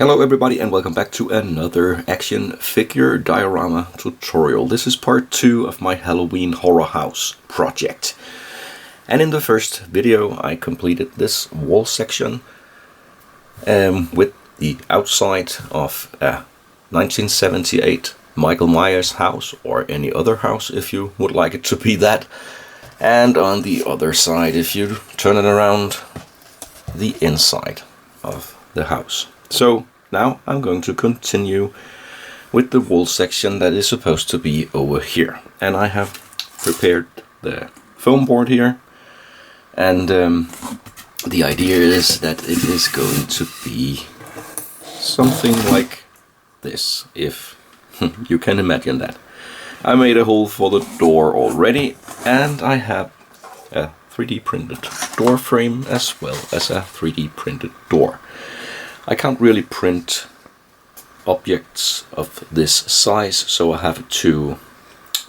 Hello everybody and welcome back to another action figure diorama tutorial. This is part 2 of my Halloween horror house project. And in the first video I completed this wall section with the outside of a 1978 Michal Myers house, or any other house if you would like it to be that. And on the other side, if you turn it around, the inside of the house. So now I'm going to continue with the wall section that is supposed to be over here. And I have prepared the foam board here. And the idea is that it is going to be something like this, if you can imagine that. I made a hole for the door already, and I have a 3D printed door frame as well as a 3D printed door. I can't really print objects of this size, so I have to,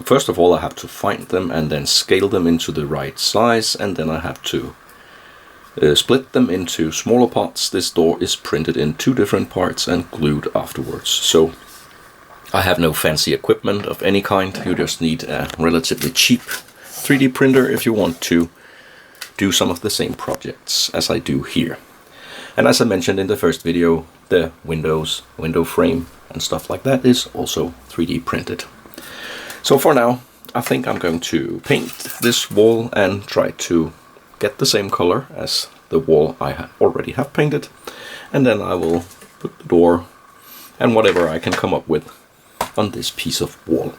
first of all I have to find them and then scale them into the right size, and then I have to split them into smaller parts. This door is printed in 2 different parts and glued afterwards. So I have no fancy equipment of any kind. You just need a relatively cheap 3D printer if you want to do some of the same projects as I do here. And as I mentioned in the first video, the window frame and stuff like that is also 3D printed. So for now, I think I'm going to paint this wall and try to get the same color as the wall I already have painted. And then I will put the door and whatever I can come up with on this piece of wall.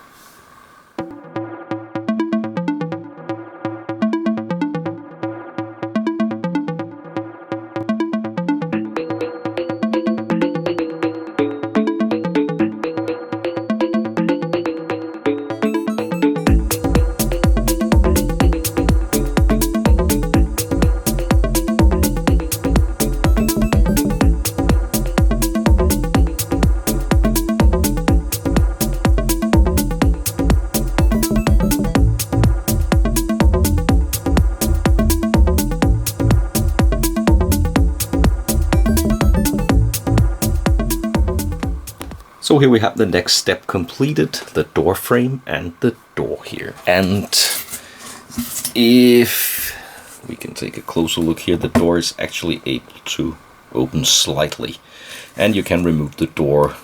So here we have the next step completed, the door frame and the door here. And if we can take a closer look here, the door is actually able to open slightly. And you can remove the door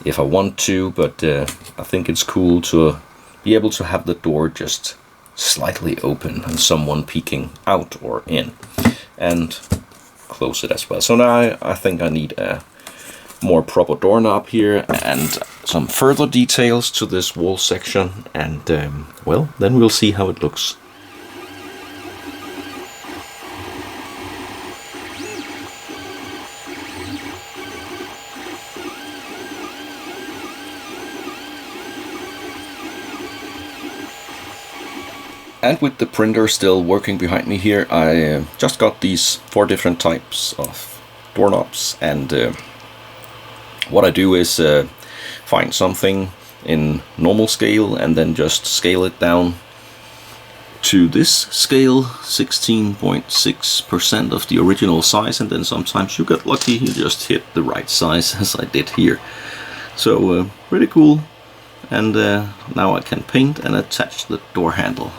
if I want to, but I think it's cool to be able to have the door just slightly open and someone peeking out or in. And close it as well. So now I think I need a more proper doorknob here and some further details to this wall section, and well, then we'll see how it looks. And with the printer still working behind me here, I just got these 4 different types of doorknobs, and what I do is find something in normal scale and then just scale it down to this scale, 16.6% of the original size, and then sometimes you get lucky, you just hit the right size as I did here. So pretty cool, and now I can paint and attach the door handle.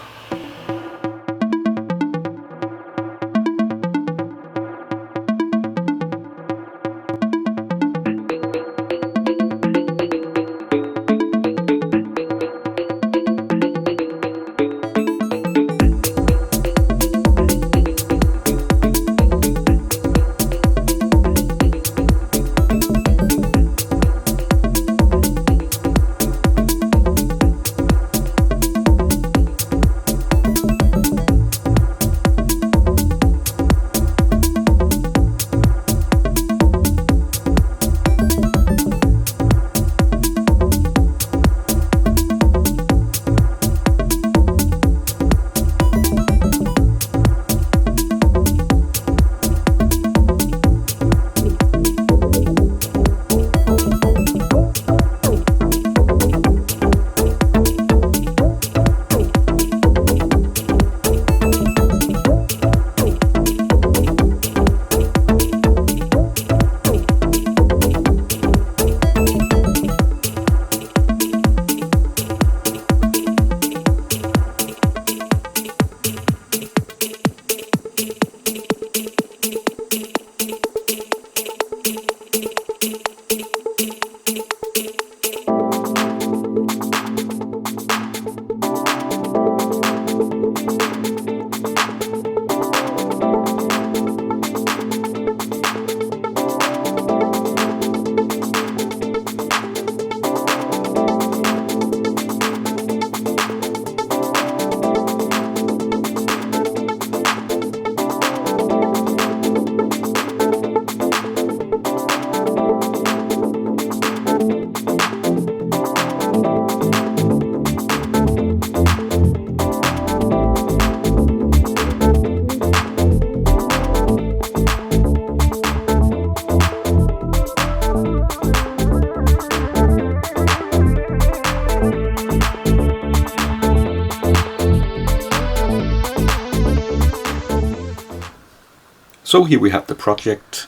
So here we have the project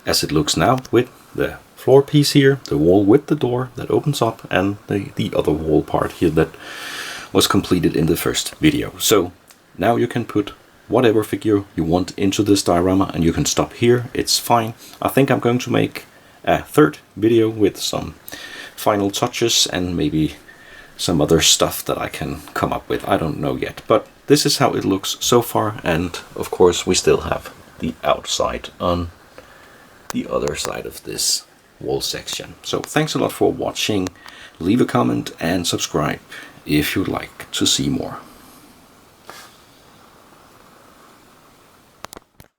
as it looks now, with the floor piece here, the wall with the door that opens up, and the other wall part here that was completed in the first video. So now you can put whatever figure you want into this diorama, and you can stop here, it's fine. I think I'm going to make a third video with some final touches and maybe some other stuff that I can come up with. I don't know yet, but this is how it looks so far, and of course we still have the outside on the other side of this wall section. So thanks a lot for watching. Leave a comment and subscribe if you'd like to see more.